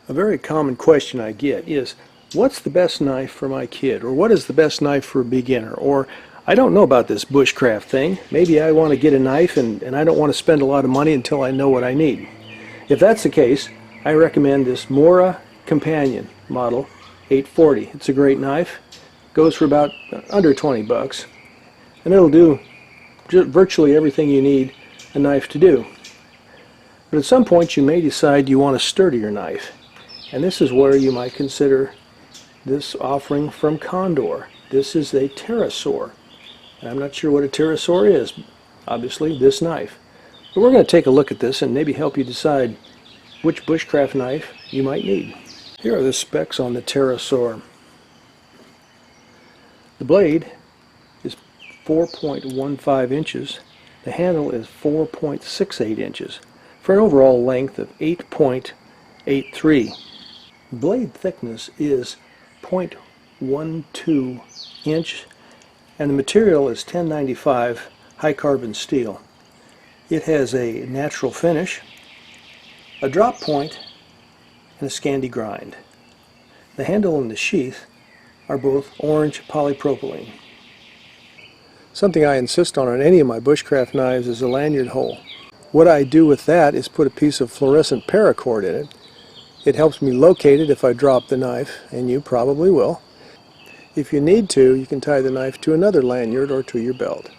A very common question I get is, what's the best knife for my kid? Or what is the best knife for a beginner? Or, I don't know about this bushcraft thing. Maybe I want to get a knife and I don't want to spend a lot of money until I know what I need. If that's the case, I recommend this Mora Companion Model 840. It's a great knife. Goes for about under 20 bucks. And it'll do virtually everything you need a knife to do. But at some point you may decide you want a sturdier knife. And this is where you might consider this offering from Condor. This is a Terrasaur. And I'm not sure what a Terrasaur is. Obviously, this knife. But we're going to take a look at this and maybe help you decide which bushcraft knife you might need. Here are the specs on the Terrasaur. The blade is 4.15 inches. The handle is 4.68 inches for an overall length of 8.83. Blade thickness is 0.12 inch and the material is 1095 high carbon steel. It has a natural finish, a drop point, and a Scandi grind. The handle and the sheath are both orange polypropylene. Something I insist on any of my bushcraft knives is a lanyard hole. What I do with that is put a piece of fluorescent paracord in it. It helps me locate it if I drop the knife, and you probably will. If you need to, you can tie the knife to another lanyard or to your belt.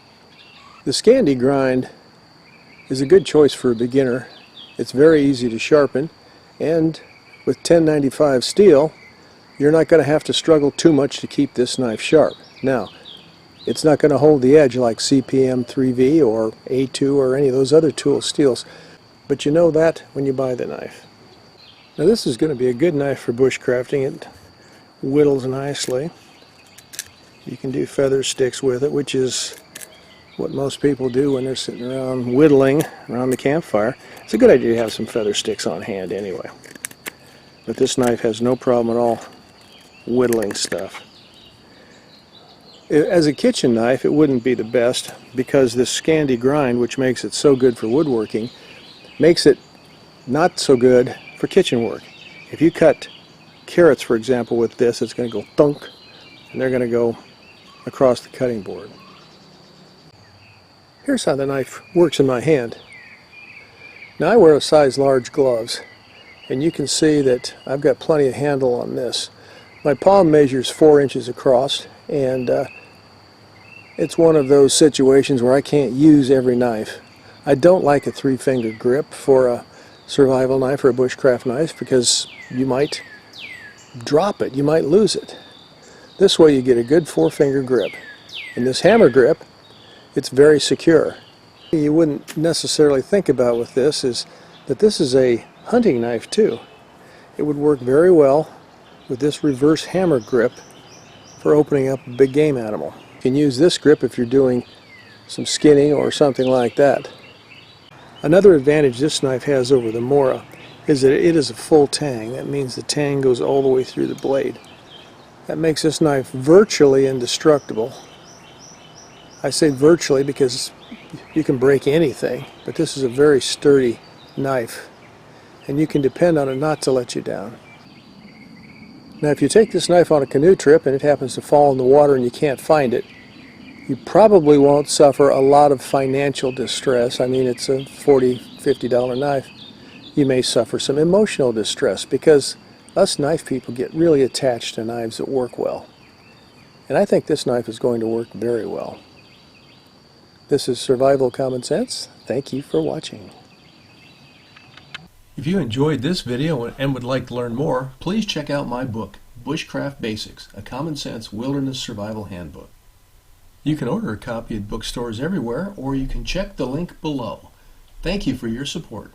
The Scandi grind is a good choice for a beginner. It's very easy to sharpen, and with 1095 steel, you're not going to have to struggle too much to keep this knife sharp. Now, it's not going to hold the edge like CPM 3V or A2 or any of those other tool steels, but you know that when you buy the knife. Now this is going to be a good knife for bushcrafting. It whittles nicely. You can do feather sticks with it, which is what most people do when they're sitting around whittling around the campfire. It's a good idea to have some feather sticks on hand anyway. But this knife has no problem at all whittling stuff. As a kitchen knife, it wouldn't be the best because this Scandi grind, which makes it so good for woodworking, makes it not so good for kitchen work. If you cut carrots, for example, with this, it's going to go thunk, and they're going to go across the cutting board. Here's how the knife works in my hand. Now I wear a size large gloves, and you can see that I've got plenty of handle on this. My palm measures 4 inches across, and it's one of those situations where I can't use every knife. I don't like a 3-finger grip for a survival knife or a bushcraft knife because you might drop it, you might lose it. This way you get a good 4-finger grip. And this hammer grip, it's very secure. You wouldn't necessarily think about with this is that this is a hunting knife too. It would work very well with this reverse hammer grip for opening up a big game animal. You can use this grip if you're doing some skinning or something like that. Another advantage this knife has over the Mora is that it is a full tang. That means the tang goes all the way through the blade. That makes this knife virtually indestructible. I say virtually because you can break anything, but this is a very sturdy knife, and you can depend on it not to let you down. Now if you take this knife on a canoe trip and it happens to fall in the water and you can't find it, you probably won't suffer a lot of financial distress. I mean, it's a $40, $50 knife. You may suffer some emotional distress because us knife people get really attached to knives that work well. And I think this knife is going to work very well. This is Survival Common Sense. Thank you for watching. If you enjoyed this video and would like to learn more, please check out my book, Bushcraft Basics, a Common Sense Wilderness Survival Handbook. You can order a copy at bookstores everywhere, or you can check the link below. Thank you for your support.